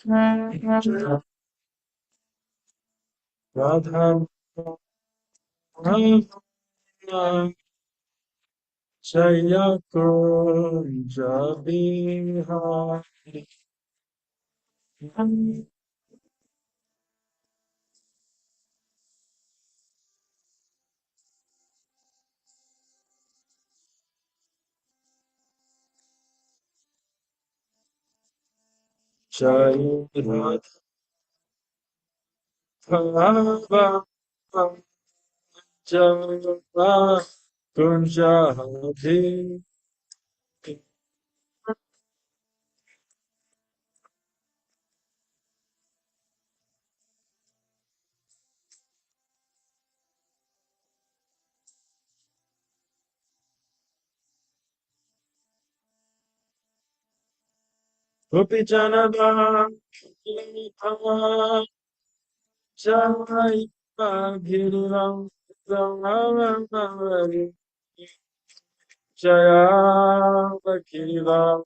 Radha Jaya Kunja Bihari Jaya Radha Jaya Kunja Bihari Gopi Janava Jai Bhagirav Jaya Bhagirav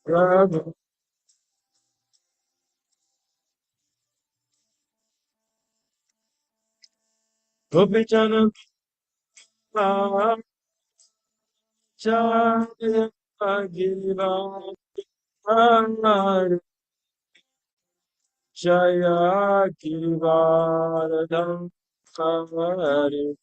Radha Gopi Janava Jaya Bhagirav Jaya Kivaradam Kavari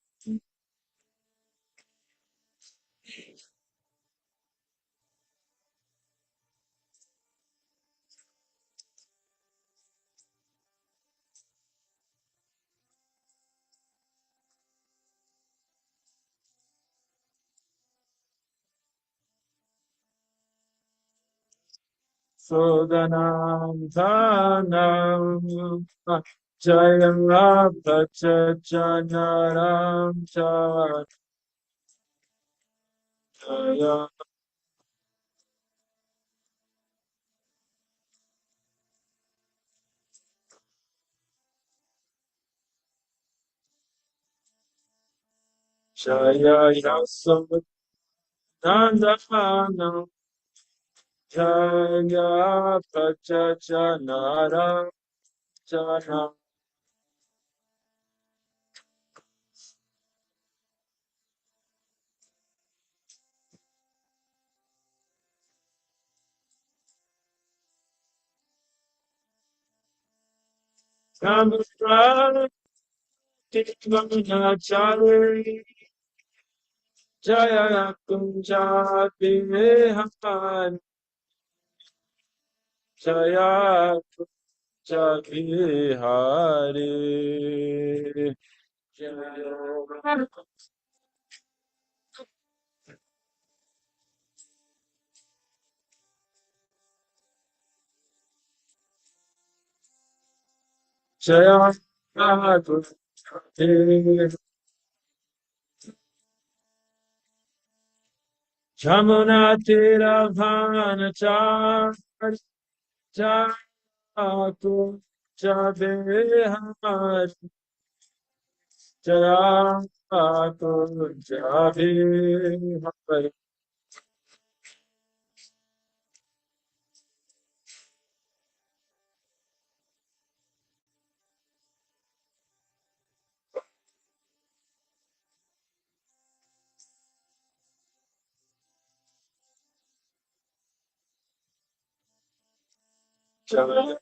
Sodanam Dhanam Jaya Bhajanaram Jaya Jaya Yasodanam Jaya Bhajanaram Jaya Kamupra Titvamachari Jaya Kunja Bimehan Jaya Kunja Bihari Jaya Kunja Jamuna Tira Vanachar Jaya Kunja Bihari Jaya Kunja Bihari Jaya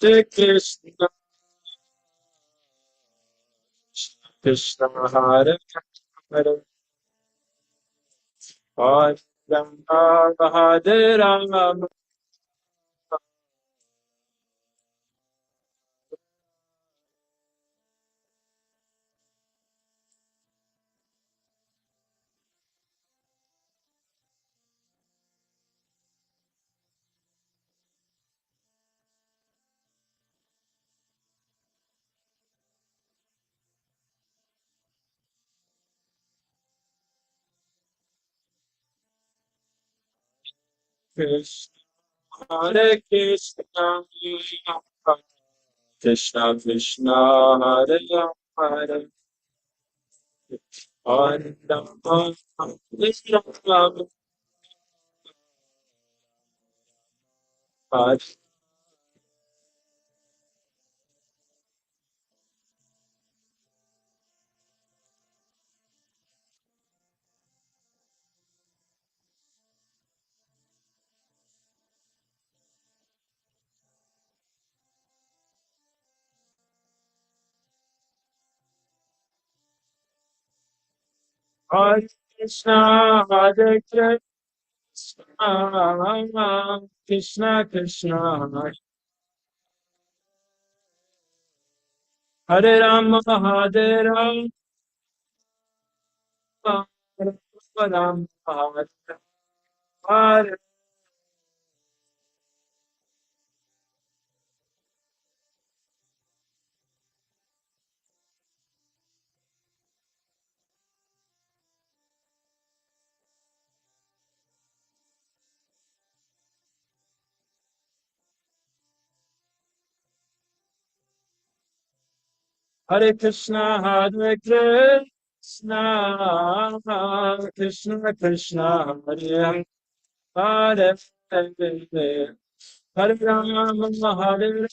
Hare Krishna, Krishna Hare Hare, Hare Rama, Hare Rama, Krishna Hare Krishna, Krishna Krishna Hare Hare, Hare Rama, Hare Rama, Hare Hare Krishna, Hare Krishna, Krishna Krishna, Hare Rama, Hare Rama, Rama Rama, Hare Hare. Hare Krishna, Hare Krishna, Krishna Krishna, Hare Hare, Hare Rama, Hare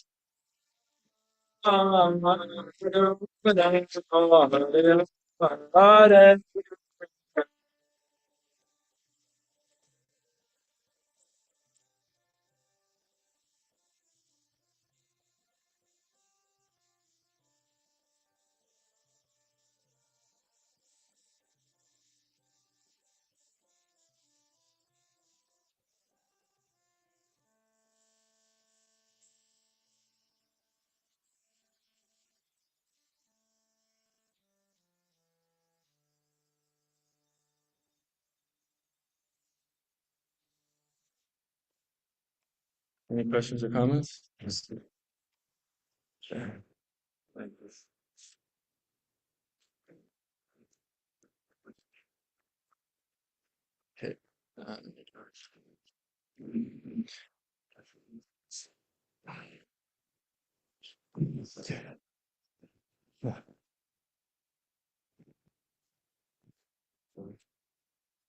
Rama, Hare Hare. Any questions or comments? Sure. Like this. Okay. Uh, okay.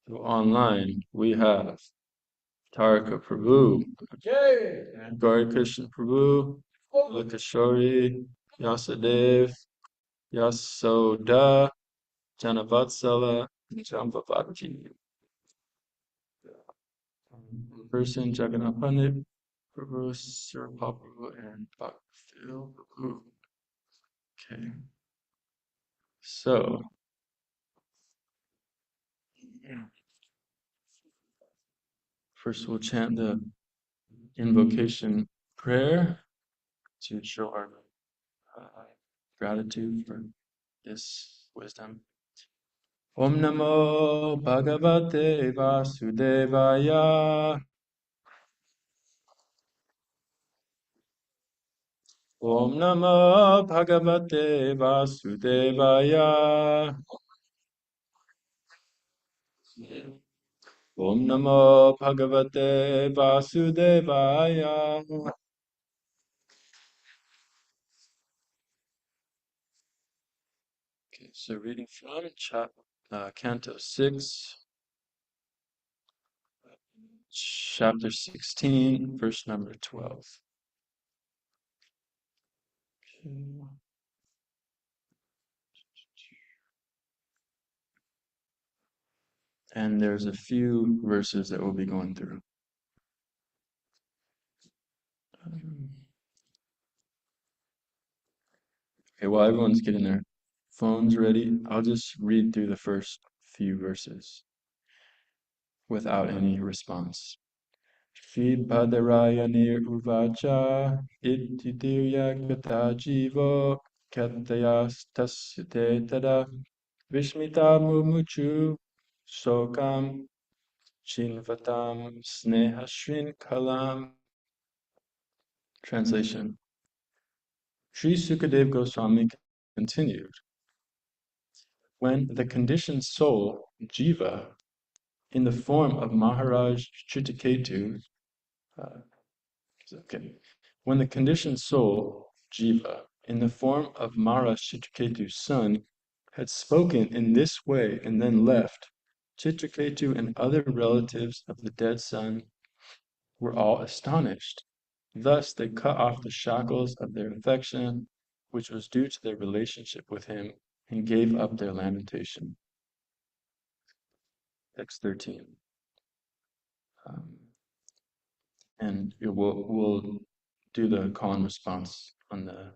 So online we have Tarika Prabhu, Gauri Krishna Prabhu, Lakashori, Yasadev, Yasoda, Janavatsala, Jambavati. Person Jagannath Pandit, Prabhu, Sirpa Prabhu, and Bhakti Prabhu. Okay. So first we'll chant the invocation prayer to show our gratitude for this wisdom. Om Namo Bhagavate Vasudevaya. Om Namo Bhagavate Vasudevaya. Om Namo Bhagavate Vasudevaya. Okay, so reading from Canto 6, Chapter 16, verse number 12. Okay. And there's a few verses that we'll be going through. Okay, while everyone's getting their phones ready, I'll just read through the first few verses without any response. Shri Bhadarayani Uvacha Ititirya Gata Jivo Katayas Tasyate Tada Vishmita Mumuchu Sokam Chinvatam Snehashrin Kalam. Translation. Sri Sukadev Goswami continued, when the conditioned soul, Jiva, in the form of Maharaj Chittiketu, okay, when the conditioned soul, Jiva, in the form of Maharaj Chittiketu's son, had spoken in this way and then left, Chitriketu and other relatives of the dead son were all astonished. Thus they cut off the shackles of their affection, which was due to their relationship with him, and gave up their lamentation. Text 13. And we'll do the call and response on the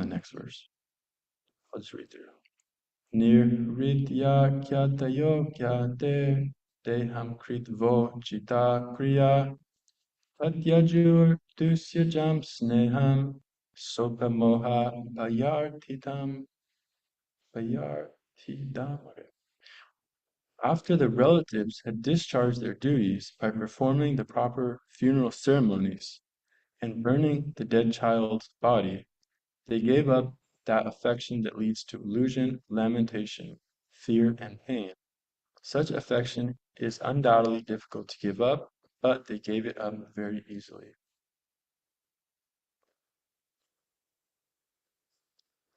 next verse. I'll just read through. Nirvidya kyatayo kyate deham kritvo jita kriya tatyajur dusyajam sneham sopamoha bayartidam. After the relatives had discharged their duties by performing the proper funeral ceremonies and burning the dead child's body, they gave up that affection that leads to illusion, lamentation, fear, and pain. Such affection is undoubtedly difficult to give up, but they gave it up very easily.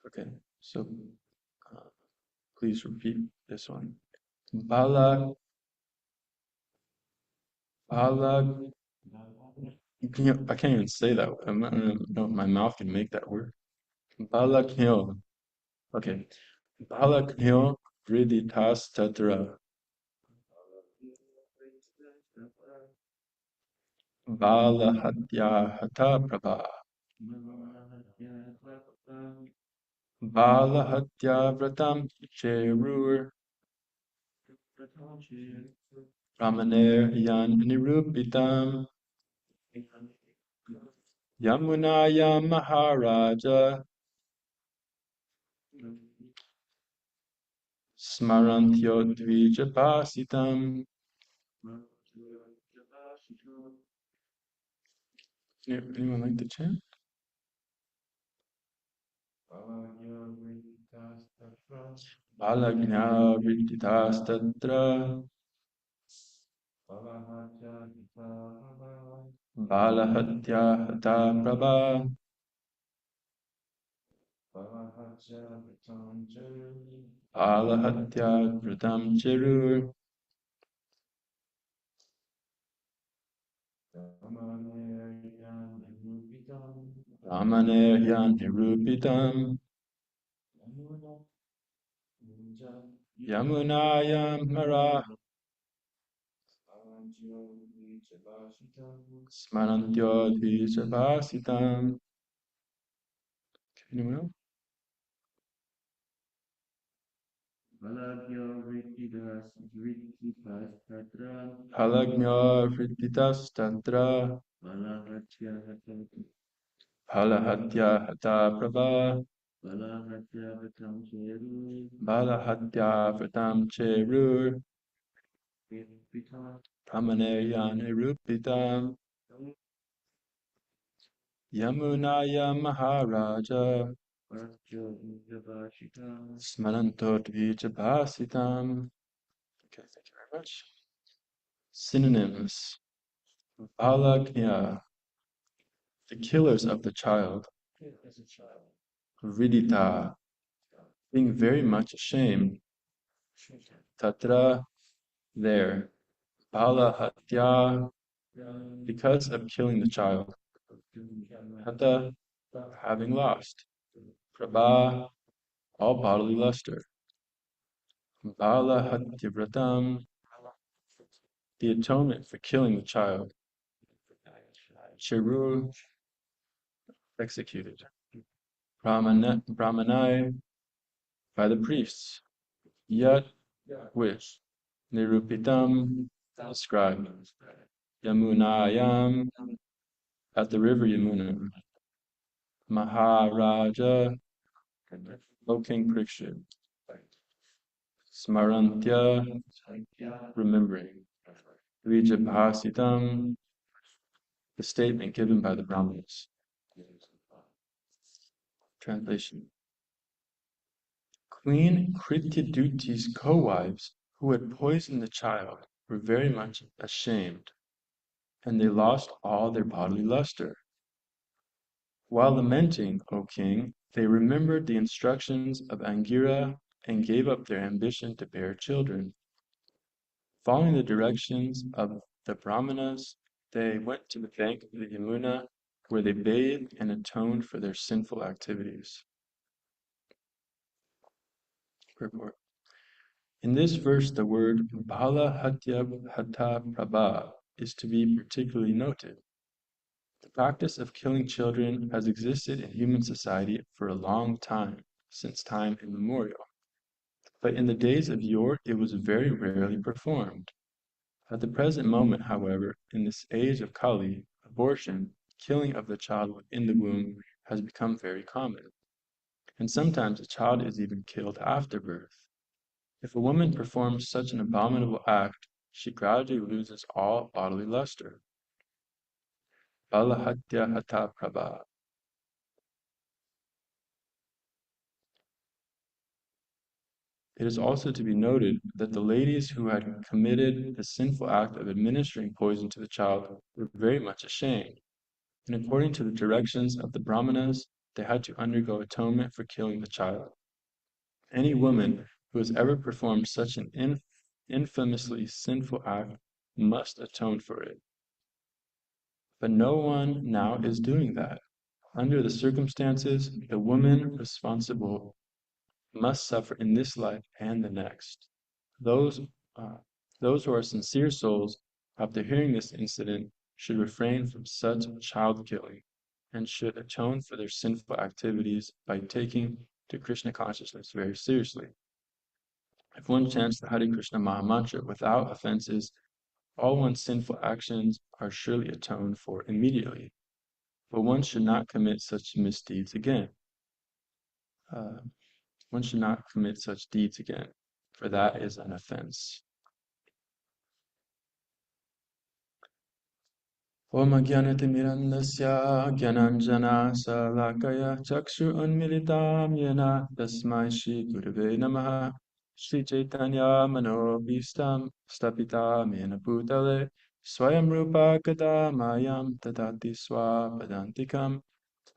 Okay, so please repeat this one. Bala, bala, I can't even say that. I don't know if my mouth can make that word. Balaknyo. Okay. Balaknyo vriditas tatra. Balahatya hata prabha. Balahatya vratam cherur. Ramaner yan nirupitam. Yamunaya Maharaja Smarantyo Dvijapasitam. Anyone like to chant? Balagnya Viditastatra Balahatya Hata Prabha Balahatya Vritam Cherur Ramaneryan Nirupitam Yamunayam Mara Smarantyo Dvijapasitam. Anyone else? Halagnya Vrititas Tantra Balahatya Hata Prabha Balahatya Vratam Cherur Brahmaneryan Nirupitam Yamunaya Maharaja Smaranto Dvijapasitam. Okay, thank you very much. Synonyms. Balagnya, the killers of the child. Vidita, being very much ashamed. Tatra, there. Balahatya, because of killing the child. Hata, having lost. Prabha, all bodily luster. Balahatyavratam, the atonement for killing the child. Chiru, executed. Brahmanai by the priests, Yat which Nirupitam described, Yamunayam at the river Yamuna, Maharaja, O King Parikshit, Smarantya, remembering, Vijabhasitam, the statement given by the Brahmanas. Translation. Queen Krityaduti's co-wives, who had poisoned the child, were very much ashamed, and they lost all their bodily luster. While lamenting, O king, they remembered the instructions of Angira and gave up their ambition to bear children. Following the directions of the Brahmanas, they went to the bank of the Yamuna, where they bathed and atoned for their sinful activities. Purport. In this verse, the word Bala Hatya Hata Prabha is to be particularly noted. The practice of killing children has existed in human society for a long time, since time immemorial. But in the days of yore, it was very rarely performed. At the present moment, however, in this age of Kali, abortion, killing of the child within the womb, has become very common. And sometimes a child is even killed after birth. If a woman performs such an abominable act, she gradually loses all bodily luster. Balahatya Hata Prabha. It is also to be noted that the ladies who had committed the sinful act of administering poison to the child were very much ashamed, and according to the directions of the Brahmanas, they had to undergo atonement for killing the child. Any woman who has ever performed such an infamously sinful act must atone for it. But no one now is doing that. Under the circumstances, the woman responsible must suffer in this life and the next. Those, uh, those who are sincere souls, after hearing this incident, should refrain from such child killing and should atone for their sinful activities by taking to Krishna consciousness very seriously. If one chants the Hare Krishna Mahamantra without offenses, all one's sinful actions are surely atoned for immediately. But one should not commit such misdeeds again. One should not commit such deeds again, for that is an offense. Om Jnanatimirandasya Jnananjana Salakaya Chakshu Unmilitam Yena Tasmai Shri Gurave Namaha Shri Chaitanya Manobhistam Stapita Mena Bhutale Swayam Rupa Kadamayam Tadati Swapadantikam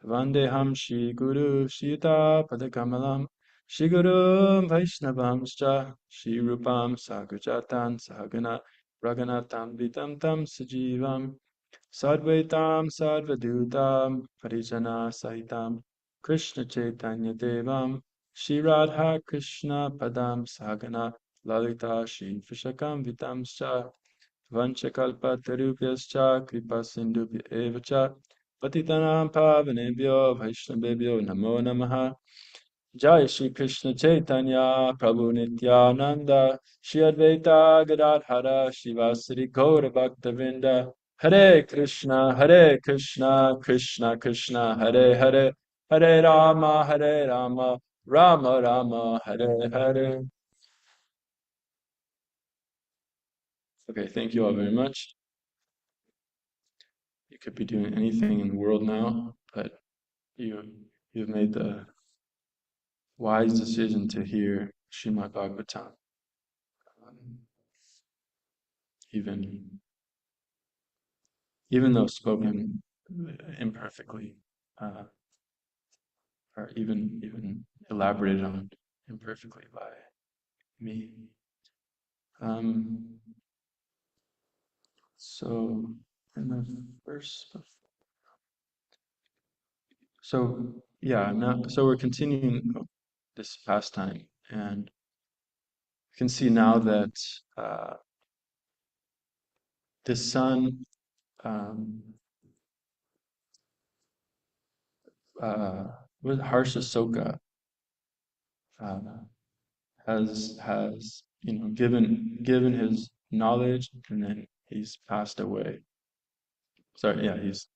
Vandeham Shri Guru Shita Padakamalam Shri Guru Vaishnavamscha Shri Rupam Sagujatan Sahagana Raghunatam Vitam Tam Sajivam Sadvaitam Sadvadutam Parijana Sahitam Krishna Chaitanya Devam Shri Radha Krishna Padam Sahagana Lalita Shri Vishakam Vitamscha Vanchakalpa Tarupyascha Kripa Sindhubhya Evacha Patitanam Pavanebhyo Vaishnavebhyo Namo Namaha Jai Shri Krishna Chaitanya Prabhu Nityananda Shri Advaita Gadadhara Shivasari Gaura Bhaktavinda Hare Krishna Krishna Krishna Hare Hare Hare Rama Rama Rama Hare Hare. Okay, thank you all very much. You could be doing anything in the world now, but you've made the wise decision to hear Srimad Bhagavatam. Even though spoken imperfectly, or even elaborated on imperfectly by me. So in the verse before, so we're continuing this pastime, and you can see now that the sun was Harsha uh, has given his knowledge, and then he's passed away. Sorry, yeah, he's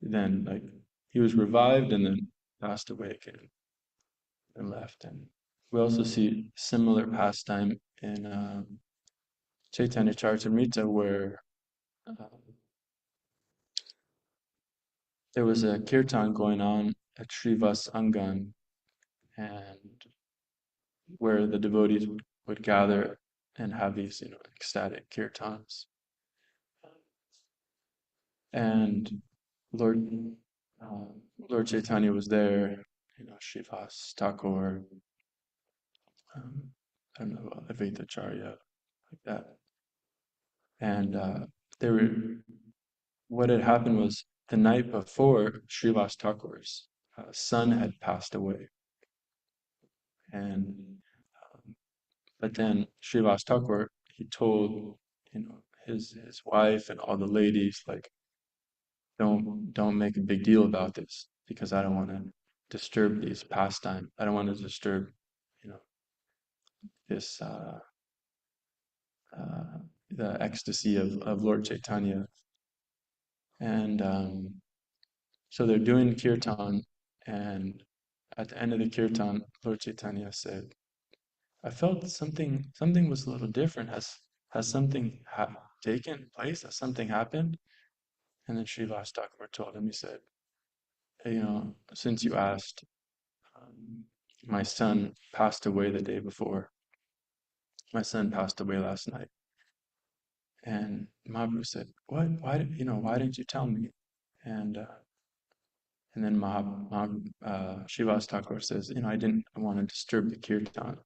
then like he was revived and then passed away again and left. And we also see similar pastime in Chaitanya Charitamrita, where uh, there was a kirtan going on at Srivas Angan, and where the devotees would gather and have these, ecstatic kirtans. And Lord uh, Lord Chaitanya was there, Srivas Thakur, um, I don't know, Advaita Acharya, like that. And they were, what had happened was the night before, Srivas Thakur's son had passed away. And but then Srivas Thakur, he told, his wife and all the ladies, like, don't make a big deal about this because I don't want to disturb these pastime. I don't want to disturb, you know, this uh, the ecstasy of Lord Chaitanya. And so they're doing kirtan, and at the end of the kirtan, Lord Chaitanya said, "I felt something was a little different. Has something taken place? Has something happened?" And then Srivas Thakur told him, he said, "Hey, since you asked, um, my son passed away the day before. My son passed away last night." And Mahaprabhu said, "What? Why didn't you tell me?" And and then Srivas Thakur says, "I didn't want to disturb the kirtan."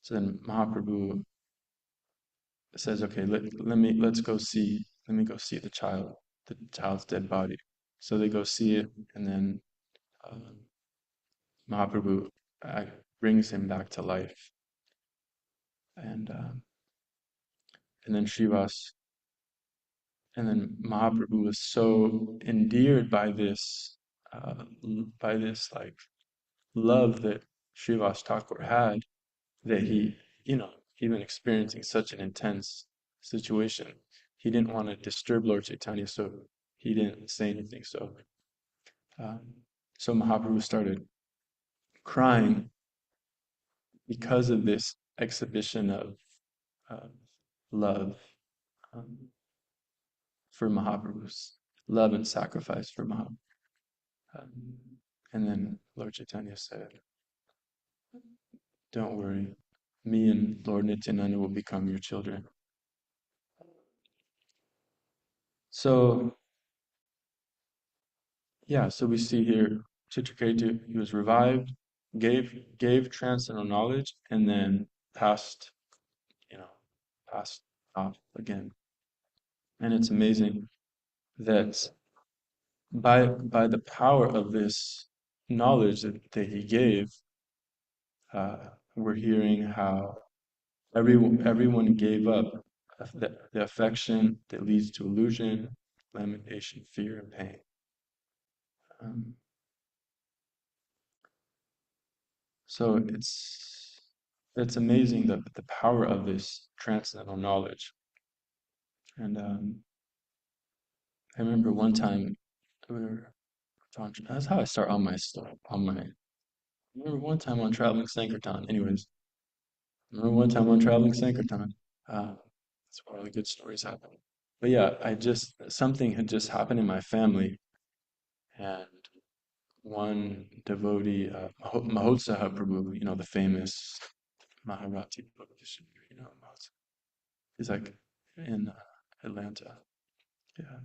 So then Mahaprabhu says, "Okay, let me go see the child's dead body." So they go see it, and then uh, Mahaprabhu uh, brings him back to life, and and then Srivas, and then Mahaprabhu was so endeared by this like love that Srivas Thakur had, that he, even experiencing such an intense situation, he didn't want to disturb Lord Chaitanya, so he didn't say anything. Um, so Mahaprabhu started crying because of this exhibition of uh, love, um, for Mahaprabhu's love and sacrifice for Mahaprabhu. Um, and then Lord Chaitanya said, "Don't worry, me and Lord Nityananda will become your children." So, yeah, so we see here Chitraketu, he was revived, gave transcendental knowledge, and then passed, you know, passed off again. And it's amazing that by the power of this knowledge that he gave, we're hearing how everyone gave up the affection that leads to illusion, lamentation, fear, and pain. Um, so it's amazing the power of this transcendental knowledge. And I remember one time we were that's how I start on my stuff. I remember one time on traveling Sankirtan. Anyways, I remember one time on traveling Sankirtan. That's where all the good stories happen. But yeah, something had just happened in my family, and one devotee, Mahotsaha Prabhu, the famous Maharati Bhakti, Mahotsaha. He's like in Atlanta. Yeah.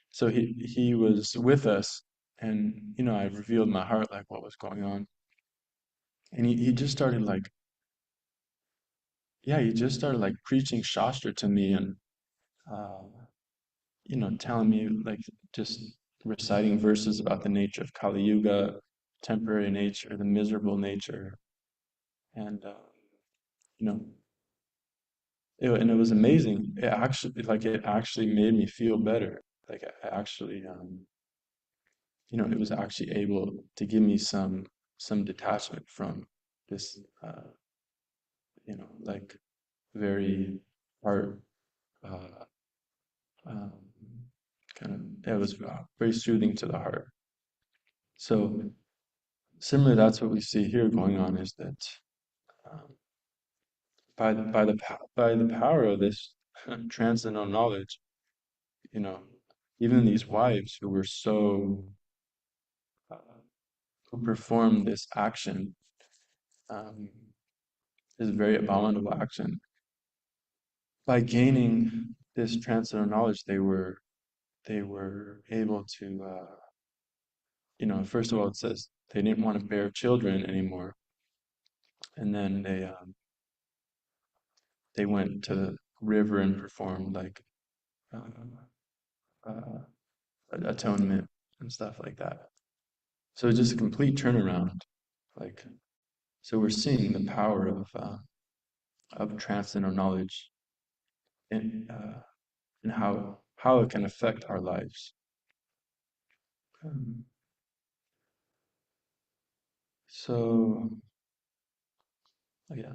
So he was with us, and I revealed my heart, like what was going on. And he just started like, yeah, he just started like preaching Shastra to me, and uh, telling me, like, just reciting verses about the nature of Kali Yuga, temporary nature, the miserable nature, and you know, and it was amazing. It actually made me feel better. Like I actually, it was actually able to give me some detachment from this, like very heart, uh, um, kind of, it was very soothing to the heart. So similarly, that's what we see here going on is that um, by the power of this transcendental knowledge, you know, even these wives who were so uh, who performed this action, um, this very abominable action, by gaining this transcendental knowledge, they were able to, first of all, it says they didn't want to bear children anymore, and then they went to the river and performed like uh, uh, atonement and stuff like that. So it's just a complete turnaround. Like, so we're seeing the power of transcendental knowledge and how it can affect our lives. Um, so yeah,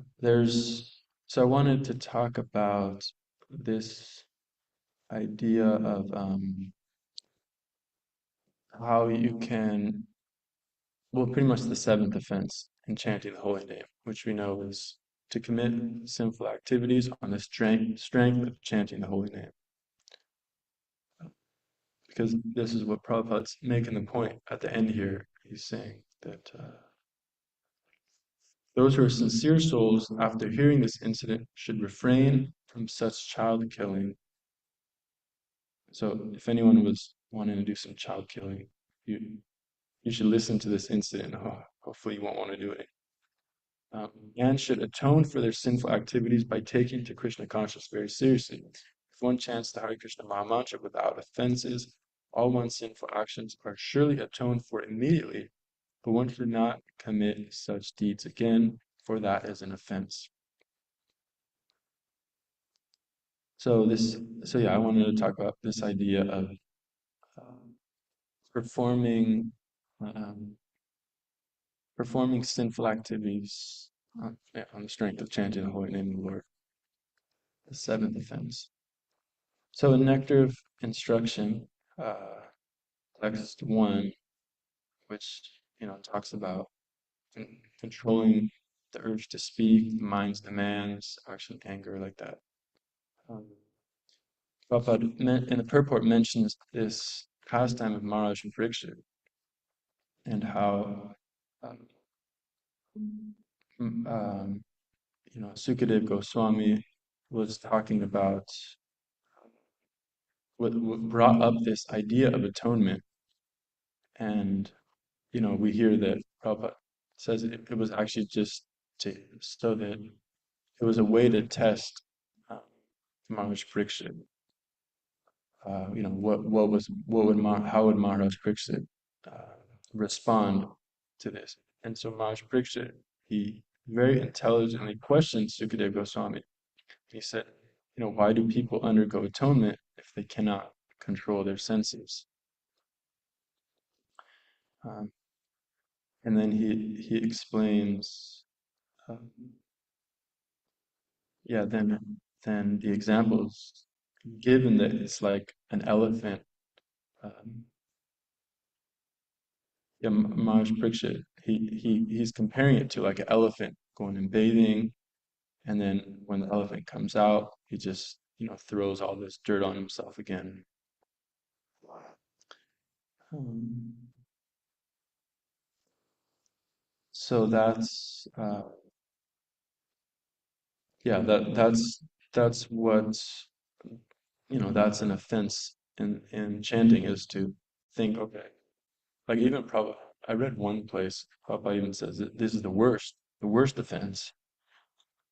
so I wanted to talk about this idea of how you can, well, pretty much the seventh offense in chanting the holy name, which we know is to commit sinful activities on the strength of chanting the holy name. Because this is what Prabhupada's making the point at the end here. He's saying that those who are sincere souls, after hearing this incident, should refrain from such child killing. So, if anyone was wanting to do some child killing, you you should listen to this incident. Oh, hopefully, you won't want to do it. And should atone for their sinful activities by taking to Krishna consciousness very seriously. If one chants the Hare Krishna Mahamantra without offenses, all one's sinful actions are surely atoned for immediately, but one should not commit such deeds again, for that is an offense. So yeah, I wanted to talk about this idea of um, performing um, performing sinful activities on the strength of chanting the holy name of the Lord. The seventh offense. So in Nectar of Instruction, text 1, which talks about controlling the urge to speak, the mind's demands, action, anger, like that. Prabhupada in the purport mentions this pastime of Maharaj Pariksit and how um, um, Sukadev Goswami was talking about what brought up this idea of atonement. And, we hear that Prabhupada says it was actually just so that it was a way to test um, Maharaj Pariksit. How would Maharaj Pariksit respond to this? And so Maharaj Pariksit, he very intelligently questioned Sukadev Goswami. He said, why do people undergo atonement if they cannot control their senses? Um, and then he explains, um, yeah, then the examples given that it's like an elephant. Um, yeah, Maharaj Pariksit, he's comparing it to like an elephant going and bathing, and then when the elephant comes out, he just throws all this dirt on himself again. Um, so yeah, that's what that's an offense in chanting, is to think, okay, like even Prabhupada, I read one place Prabhupada even says that this is the worst offense.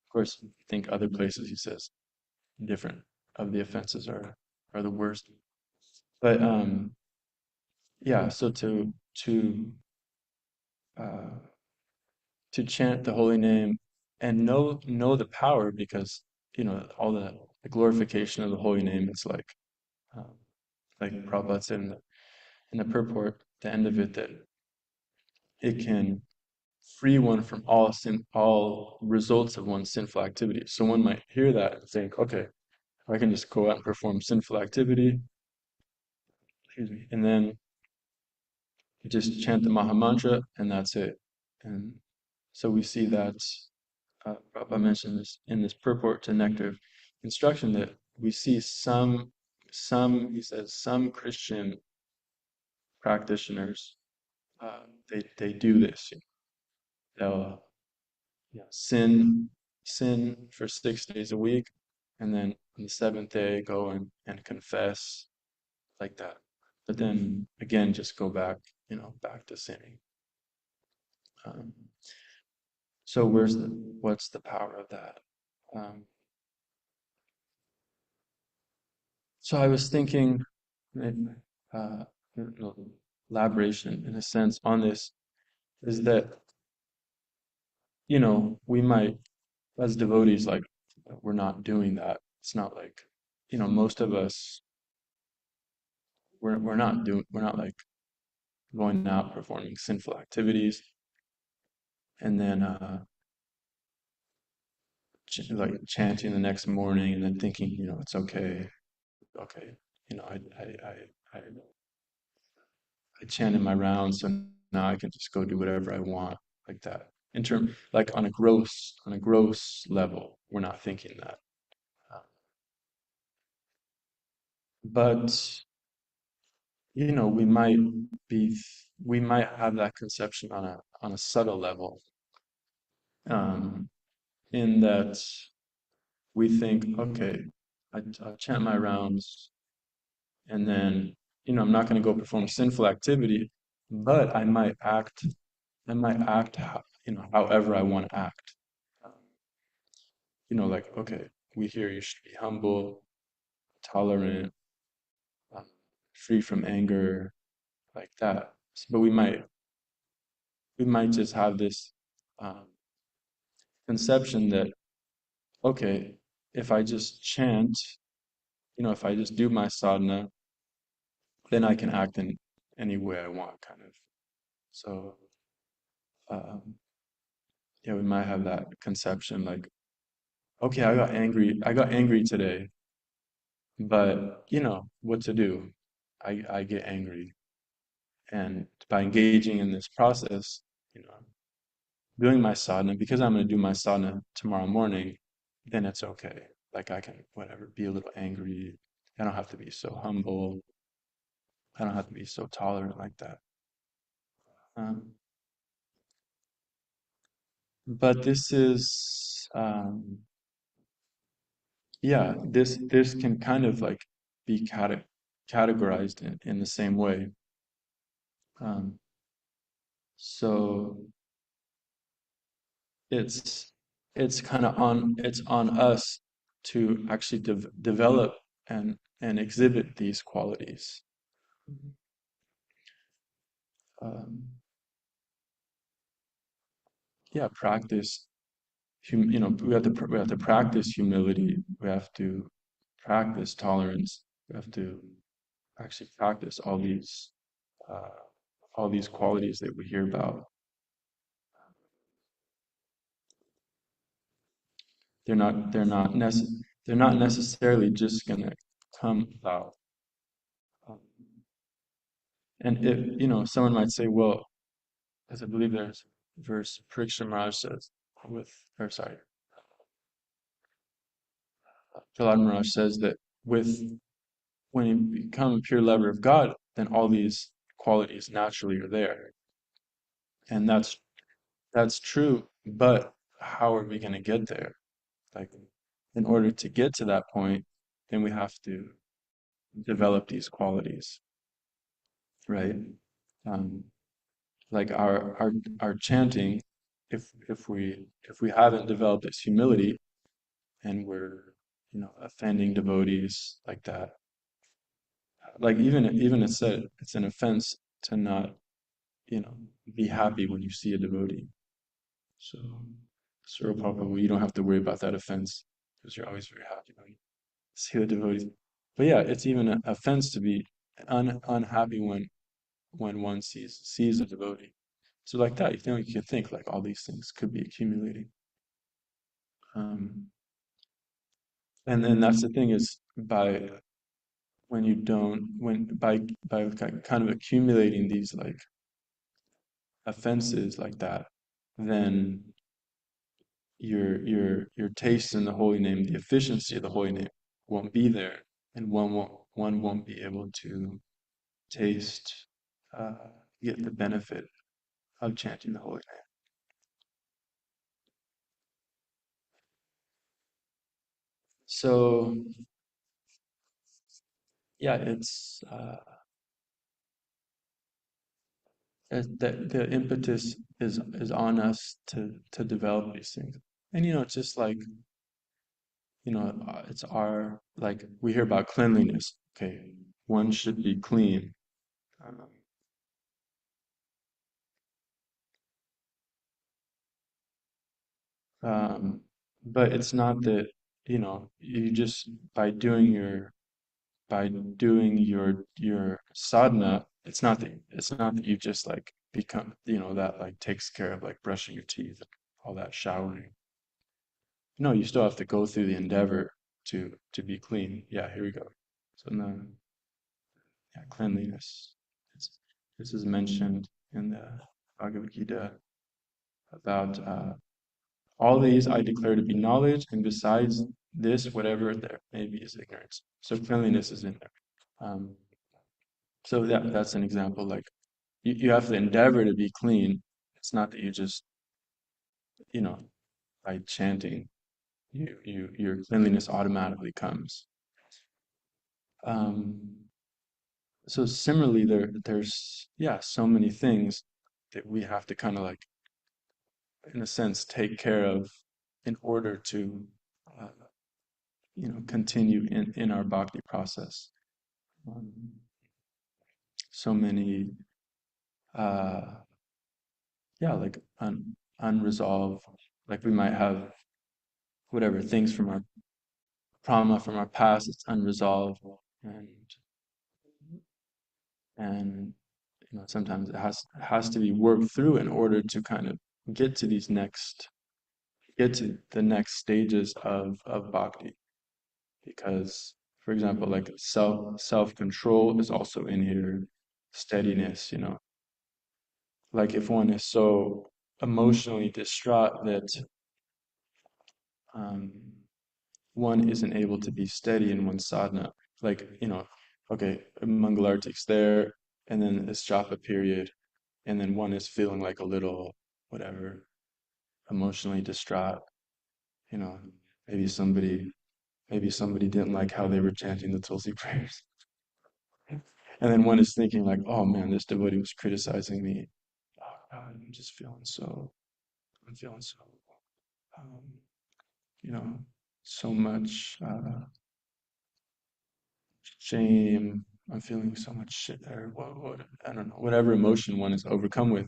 Of course, I think other places he says different of the offenses are the worst. But yeah, so uh, to chant the holy name and know the power, because all the glorification of the holy name, it's like Prabhupada said in the purport, the end of it, that it can free one from all results of one's sinful activity. So one might hear that and think, okay, I can just go out and perform sinful activity, excuse me, and then just chant the Maha Mantra, and that's it. And so we see that Prabhupada mentioned this in this purport to Nectar of Instruction, that we see he says, some Christian practitioners, they do this. They'll sin for 6 days a week, and then on the seventh day go and confess, like that. But then again, just go back, back to sinning. Um, so what's the power of that? Um, so I was thinking, uh, elaboration in a sense on this is that, we might, as devotees, like, we're not doing that. It's not like, most of us, we're not like going out performing sinful activities and then like chanting the next morning and then thinking, it's okay, okay, I I chanted my rounds, so now I can just go do whatever I want, like that. Like on a gross level, we're not thinking that. Uh, but we might be, we might have that conception on a subtle level, um, in that we think, okay, I chant my rounds, and then I'm not going to go perform sinful activity, but I might act however I want to act. Um, like, okay, we hear you should be humble, tolerant, um, free from anger, like that. But we might just have this um, conception that, okay, if I just chant, if I just do my sadhana, then I can act in any way I want, kind of. So, um, yeah, we might have that conception like, okay, I got angry today, but what to do? I get angry. And by engaging in this process, you know, doing my sadhana, because I'm going to do my sadhana tomorrow morning, then it's okay. Like, I can, whatever, be a little angry. I don't have to be so humble. I don't have to be so tolerant like that. Um, but this is, yeah, this can kind of like be categorized in the same way. Um, so it's it's on us to actually develop and exhibit these qualities. Um, yeah, practice. We have to practice humility. We have to practice tolerance. We have to actually practice uh, all these qualities that we hear about. They're not necessarily just gonna come about. Um, and if someone might say, well, as I believe there's a verse Pariksha Maharaj says with, or sorry, Prahlad Maharaj says that with when you become a pure lover of God, then all these qualities naturally are there, and that's true. But how are we going to get there? Like, in order to get to that point, then we have to develop these qualities, right? Um, like our chanting, if we haven't developed this humility and we're offending devotees like that, like even it said it's an offense to not you know be happy when you see a devotee. So, Sri Prabhupada, you don't have to worry about that offense because you're always very happy when you see the devotees. But yeah, it's even an offense to be unhappy when one sees a devotee. So like that, you can think like all these things could be accumulating. Um, and then that's the thing is by when you don't when by kind of accumulating these like offenses like that, then your taste in the holy name, the efficiency of the holy name won't be there, and one won't be able to taste, uh, get the benefit of chanting the holy name. So yeah, the impetus is on us to develop these things, and it's just like it's our like we hear about cleanliness. Okay, one should be clean. Um, Um, but it's not that, you just by doing your sadhana, it's not that you just like become, that like takes care of like brushing your teeth, all that showering. No, you still have to go through the endeavor to be clean. Yeah, here we go. So no, yeah, cleanliness. It's, this is mentioned in the Bhagavad Gita about all these I declare to be knowledge, and besides this, whatever there may be is ignorance. So cleanliness is in there. Um, so that's an example. Like you have to endeavor to be clean. It's not that you just, you know, by chanting, your cleanliness automatically comes. Um, so similarly, there's yeah, so many things that we have to kind of like, in a sense, take care of in order to uh, continue in our bhakti process. Um, so many, uh, yeah, like unresolved, like we might have whatever things from our trauma from our past, it's unresolved, and and sometimes it has to be worked through in order to kind of get to these next get to the next stages of bhakti. Because, for example, like self control is also in here, steadiness, like if one is so emotionally distraught that um, one isn't able to be steady in one sadhana, like okay, Mangalartik's there, and then this japa period, and then one is feeling like a little whatever, emotionally distraught, you know, maybe somebody maybe somebody didn't like how they were chanting the Tulsi prayers. And then one is thinking like, oh man, this devotee was criticizing me. Oh God, I'm feeling so um, you know, so much shame. I'm feeling so much shit there. What, I don't know, whatever emotion one is overcome with.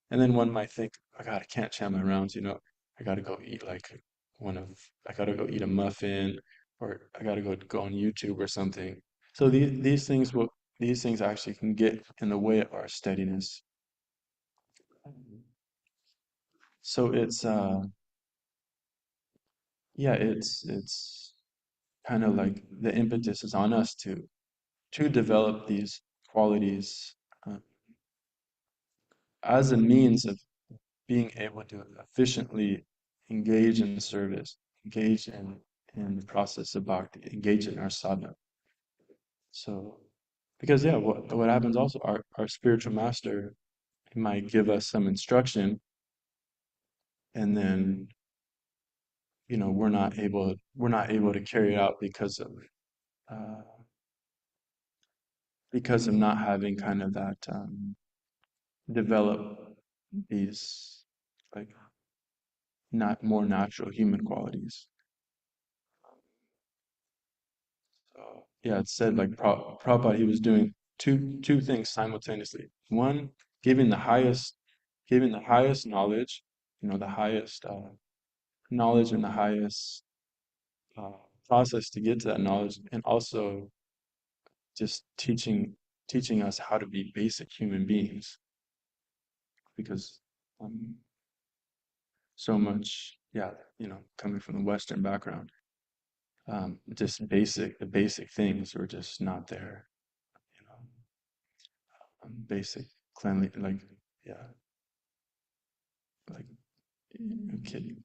And then one might think, oh God, I can't chant my rounds, I gotta go eat like one of, I gotta go eat a muffin, or I gotta go on YouTube or something. So these things actually can get in the way of our steadiness. So yeah, it's kind of like the impetus is on us to develop these qualities uh, as a means of being able to efficiently engage in service, engage in the process of bhakti, engage in our sadhana. So, because yeah, what happens also, our spiritual master might give us some instruction, and then we're not able to carry it out uh, because of not having kind of that develop these like not more natural human qualities. So yeah, it said like Prabhupada, he was doing two things simultaneously. One, giving the highest giving the highest knowledge, the highest knowledge and the highest uh, process to get to that knowledge, and also just teaching us how to be basic human beings, because so much, coming from the Western background, just the basic things were just not there, you know, basic cleanly, like, yeah, like, okay,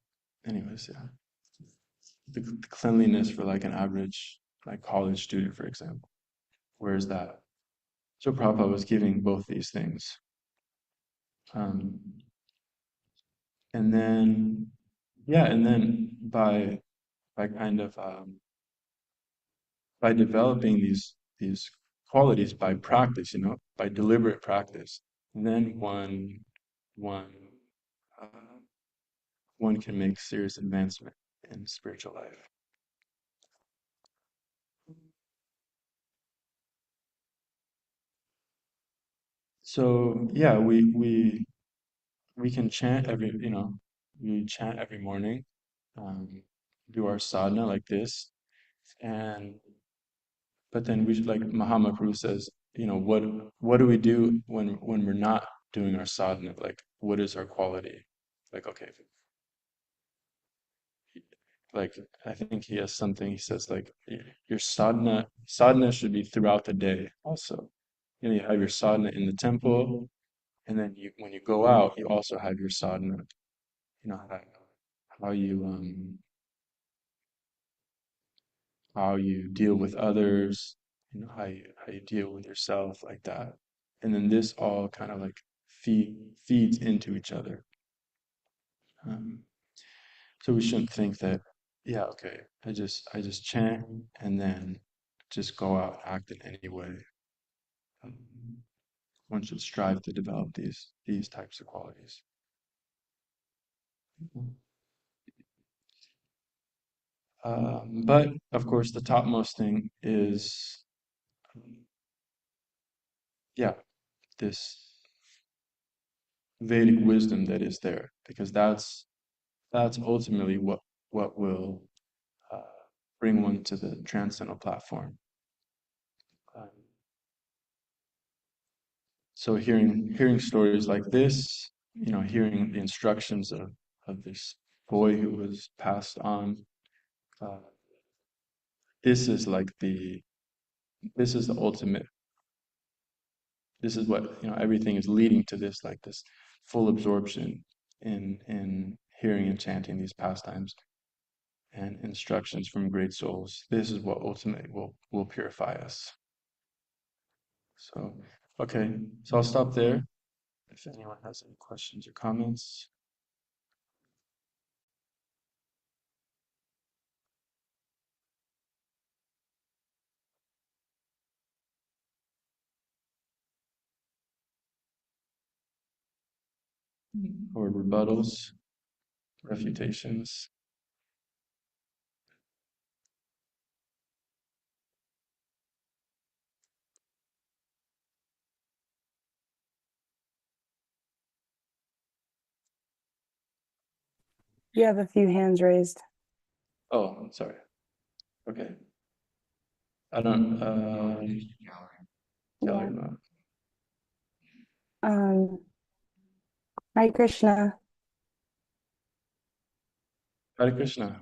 anyways, yeah, the cleanliness for like an average, like college student, for example, where is that? So Prabhupada was giving both these things. Um, and then, yeah, and then by kind of by developing these qualities by practice, by deliberate practice, then one uh, one can make serious advancement in spiritual life. So yeah, we can chant we chant every morning, um, do our sadhana like this, and but then we should, like Mahaprabhu says, what do we do when we're not doing our sadhana? Like, what is our quality? Like, okay, like I think he has something. He says like your sadhana should be throughout the day. Also, you have your sadhana in the temple, and then when you go out, you also have your sadhana. You know how you how you deal with others, how you deal with yourself, like that. And then this all kind of like feeds into each other. Um, so we shouldn't think that, yeah, okay, I just chant and then just go out and act in any way. Um, One should strive to develop these types of qualities. But of course, the topmost thing is, yeah, this Vedic wisdom that is there, because that's ultimately what will uh, bring one to the transcendental platform. Um, so hearing stories like this, hearing the instructions of this boy who was passed on, uh, this is like this is the ultimate. This is what everything is leading to, this like this full absorption in hearing and chanting these pastimes and instructions from great souls. This is what ultimately will purify us. So, okay, so I'll stop there. If anyone has any questions or comments. Or rebuttals, refutations. You have a few hands raised. Oh, I'm sorry. Okay. I don't, Yeah. gallery mode. Um, Hare Krishna. Hare Krishna.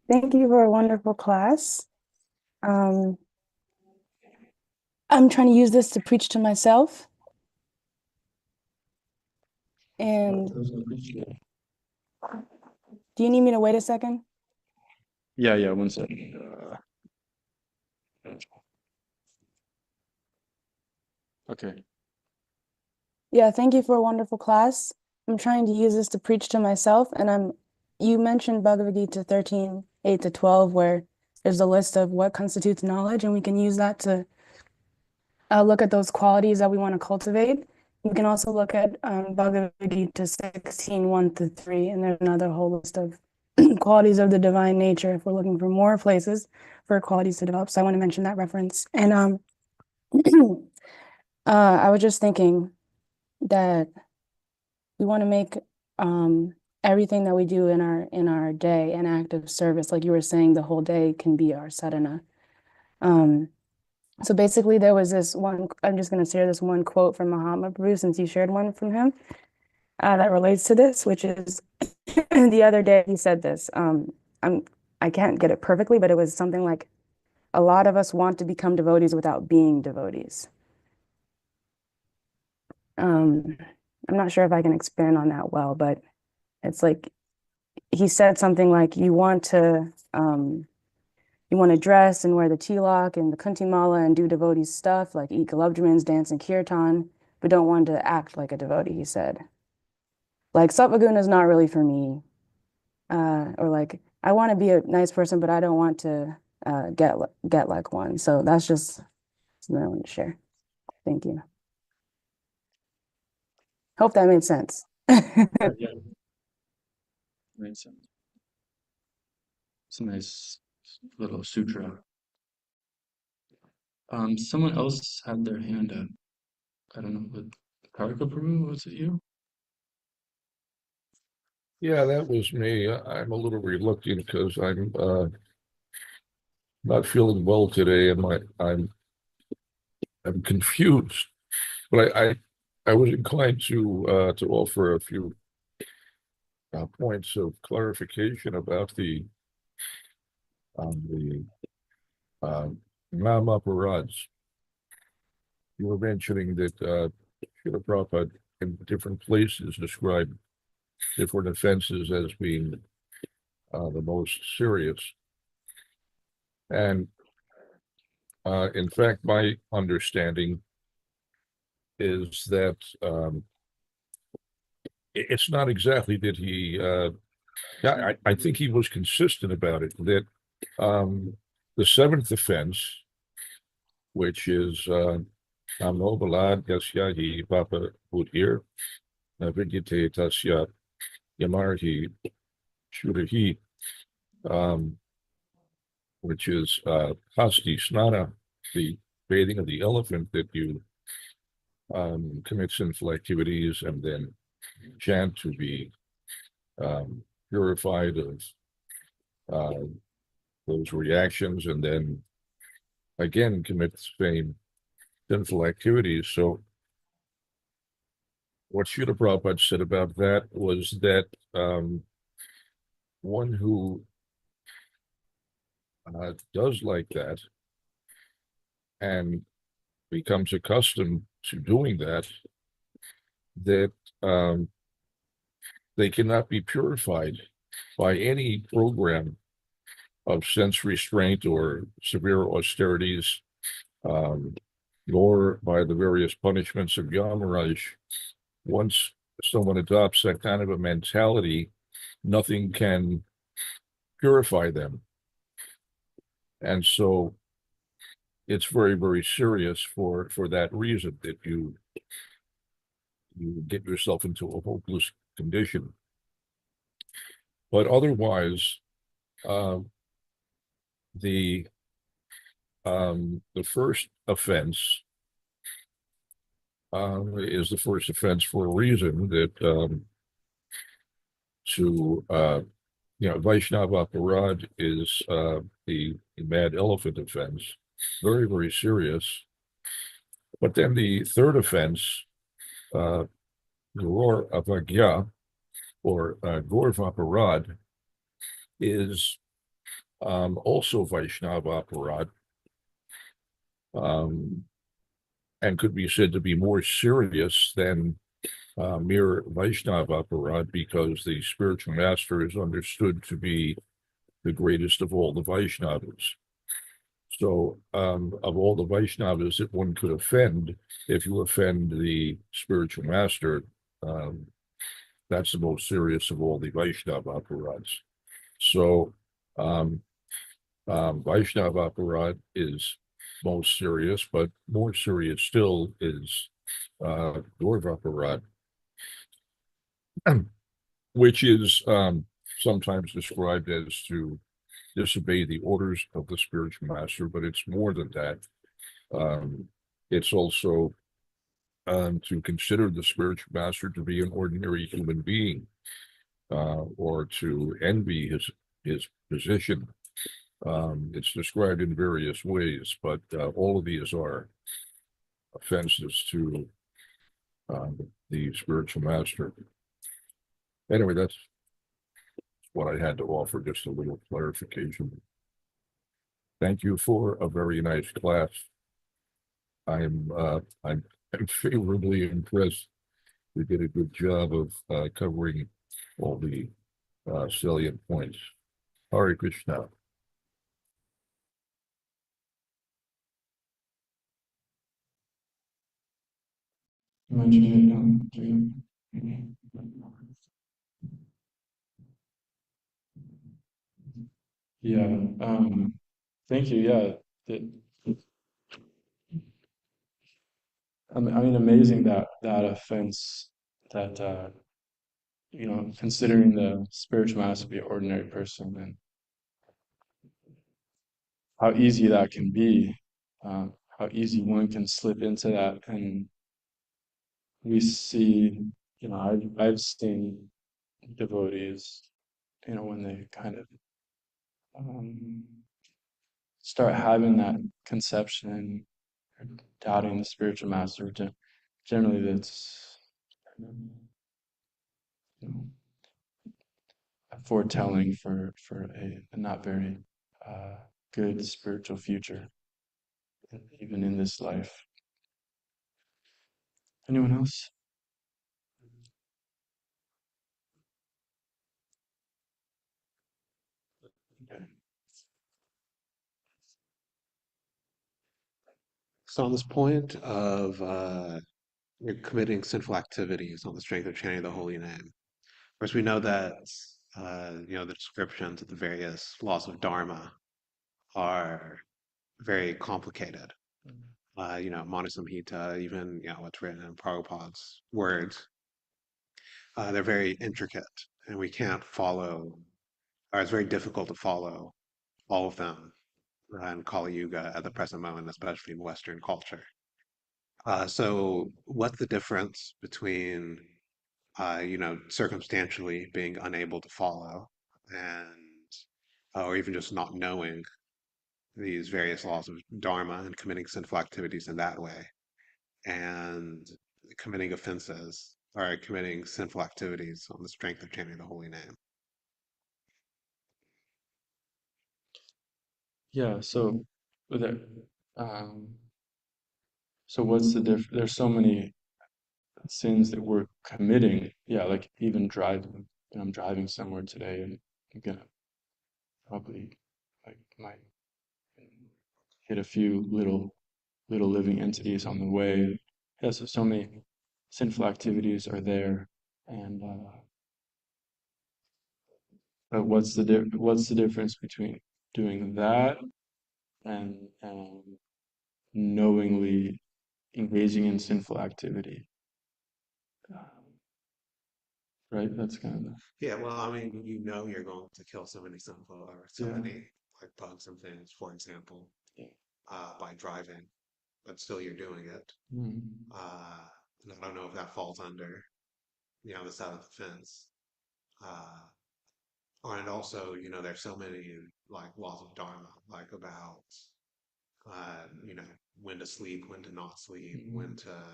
Thank you for a wonderful class. Um, I'm trying to use this to preach to myself. And do you need me to wait a second? Yeah, 1 second. Okay. Yeah, thank you for a wonderful class. I'm trying to use this to preach to myself, and you mentioned Bhagavad Gita 13, 8 to 12, where there's a list of what constitutes knowledge, and we can use that to look at those qualities that we want to cultivate. We can also look at Bhagavad Gita 16, 1 to 3, and there's another whole list of qualities of the divine nature if we're looking for more places for qualities to develop. So I want to mention that reference. And I was just thinking that we want to make everything that we do in our day an act of service. Like you were saying, the whole day can be our sadhana. So basically, there was this one, I'm just going to share this one quote from Mahatma Prabhu since you shared one from him that relates to this, which is the other day he said this. I'm, I can't get it perfectly, but it was something like, a lot of us want to become devotees without being devotees. Um, I'm not sure if I can expand on that well, but it's like he said something like you want to dress and wear the tilak and the kunti mala and do devotee stuff, like eat gulabjamins, dance in kirtan, but don't want to act like a devotee, he said. Like Satvaguna is not really for me. Or like I want to be a nice person, but I don't want to get like one. So that's just something I want to share. Thank you. Hope that made sense. Yeah, yeah, makes sense. It's a nice little sutra. Someone else had their hand up. I don't know, but Karika Prabhu, was it you? Yeah, that was me. I'm a little reluctant because I'm not feeling well today, and I'm confused. But I was inclined to offer a few points of clarification about the um, Nama Parads. You were mentioning that Srila Prabhupada in different places described different offenses as being the most serious. And in fact, my understanding is that it's not exactly that he, I think he was consistent about it, that the seventh offense, which is Amno Balad Yasya Hi Papa Buddhir, Vidyate Tasya Yamarhi Shurahi, which is Hasti Snana, the bathing of the elephant, that you commit sinful activities and then chant to be purified of uh, those reactions, and then again commit the same sinful activities. So what Srila Prabhupada said about that was that one who does like that and becomes accustomed to doing that, that they cannot be purified by any program of sense restraint or severe austerities, nor by the various punishments of Yamaraj. Once someone adopts that kind of a mentality, nothing can purify them. And so it's very, very serious for that reason, that you get yourself into a hopeless condition. But otherwise, the first offense is the first offense for a reason, that Vaishnava Aparad is the mad elephant offense, very, very serious. But then the third offense, Gaur Avagya, or Gaurav Aparad, is also Vaishnava Aparad, and could be said to be more serious than mere Vaishnava Aparad, because the spiritual master is understood to be the greatest of all the Vaishnavas. So of all the Vaishnavas that one could offend, if you offend the spiritual master, that's the most serious of all the Vaishnava Aparads. So Vaishnava Aparad is most serious, but more serious still is Gaurav Aparad, which is sometimes described as to disobey the orders of the spiritual master, but it's more than that. It's also to consider the spiritual master to be an ordinary human being, or to envy his position, It's described in various ways, but all of these are offenses to the spiritual master. Anyway, that's what I had to offer, just a little clarification. Thank you for a very nice class. I'm favorably impressed. We did a good job of covering all the salient points. Hare Krishna. You mentioned it, yeah, thank you. Yeah, it, I mean, amazing that that offense that considering the spiritual master to be an ordinary person and how easy that can be, how easy one can slip into that, and we see, I've seen devotees, when they kind of um, start having that conception or doubting the spiritual master, generally that's you know, a foretelling for a not very uh, good spiritual future, even in this life. Anyone else? Okay. So on this point of you're committing sinful activities on the strength of chanting the holy name, of course we know that the descriptions of the various laws of Dharma are very complicated. Manu Samhita, even what's written in Prabhupada's words, they're very intricate, and we can't follow, or it's very difficult to follow all of them in Kali Yuga at the present moment, especially in Western culture. So what's the difference between, circumstantially being unable to follow and, or even just not knowing these various laws of Dharma and committing sinful activities in that way, and committing offenses or committing sinful activities on the strength of chanting the holy name? Yeah. There, um, so what's the There's so many sins that we're committing. Yeah, like even driving. I'm driving somewhere today, and I'm gonna probably might hit a few little living entities on the way. Yeah, so many sinful activities are there, and but what's the difference between doing that and knowingly engaging in sinful activity? Right? That's kind of Yeah, well, I mean, you're going to kill so many sinful or so yeah. many like bugs and things, for example, Yeah. by driving, but still you're doing it. Mm. Uh, and I don't know if that falls under, the seventh offense. Uh, and also, there's so many like laws of Dharma, like about, uh, you know, when to sleep, when to not sleep, when Mm. to,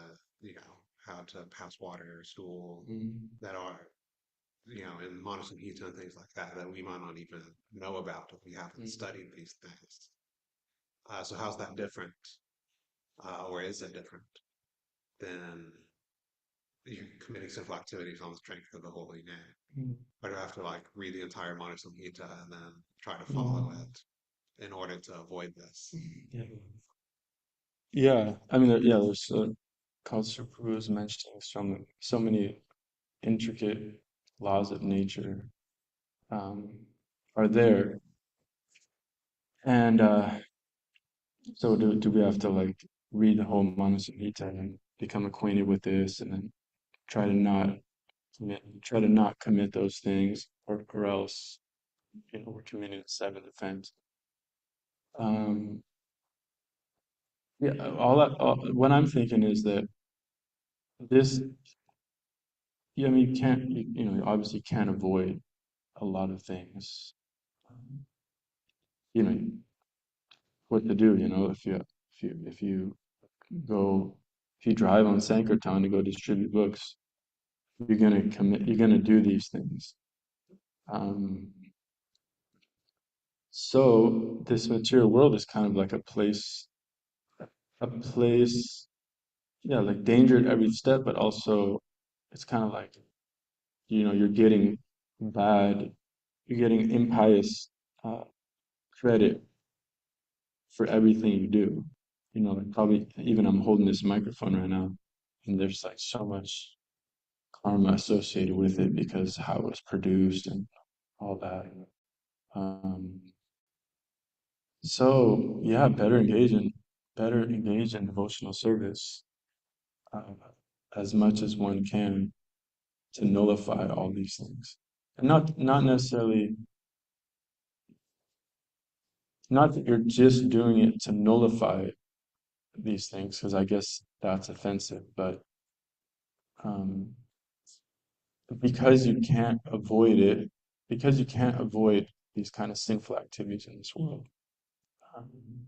how to pass water or stool, Mm. that are, in Manu Samhita and things like that, that we might not even know about if we haven't Mm. studied these things. So how's that different, or is it different than you committing sinful activities on the strength of the holy name? Mm. Or do I have to like read the entire Manu Samhita and then try to follow Mm. it in order to avoid this? Yeah. Yeah, I mean, there's Culture Prabhu is mentioning so many intricate laws of nature um, are there, and so do we have to like read the whole Manusamhita and become acquainted with this, and then try to not try to not commit those things, or else we're committing a seventh offense. Um, yeah, what I'm thinking is that this, yeah, I mean, you obviously can't avoid a lot of things. Um, you know, what to do, if you go, if you drive on Sankirtan to go distribute books, you're gonna do these things. Um, so this material world is kind of like a place, yeah, like danger at every step, but also it's kind of like, you're getting bad, you're getting impious uh, credit for everything you do. Like probably even I'm holding this microphone right now, and there's like so much karma associated with it because how it was produced and all that. Um, so yeah, better engage in devotional service uh, as much as one can to nullify all these things, and not necessarily, not that you're just doing it to nullify these things, because I guess that's offensive, but um, because you can't avoid it, because you can't avoid these kind of sinful activities in this world. Um,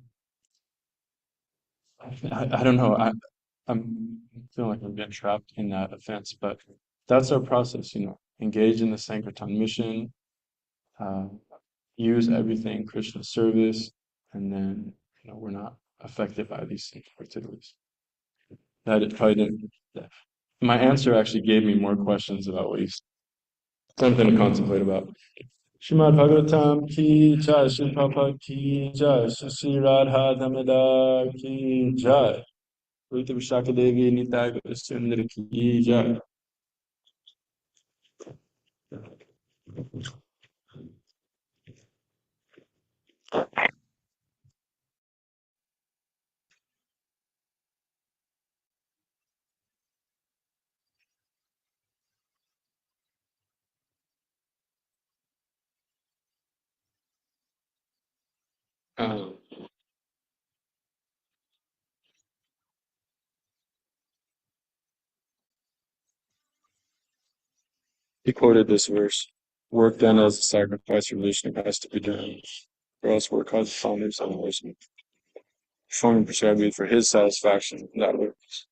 I don't know. I'm feeling like I'm getting trapped in that offense, but that's our process, engage in the Sankirtan mission, uh, use everything in Krishna service, and then, we're not affected by these sinful activities. That it probably didn't. My answer actually gave me more questions about what you said. Something to contemplate about. Srimad Bhagavatam ki jai, Sri Prabhupada ki jai, Sri Radha Damodar ki jai, Ruta Vishaka Devi Nitai Sundar ki jai. Um, he quoted this verse: "Work done as a sacrifice for religion has to be done, or else work causes founders and performing prescribed for his satisfaction." That works.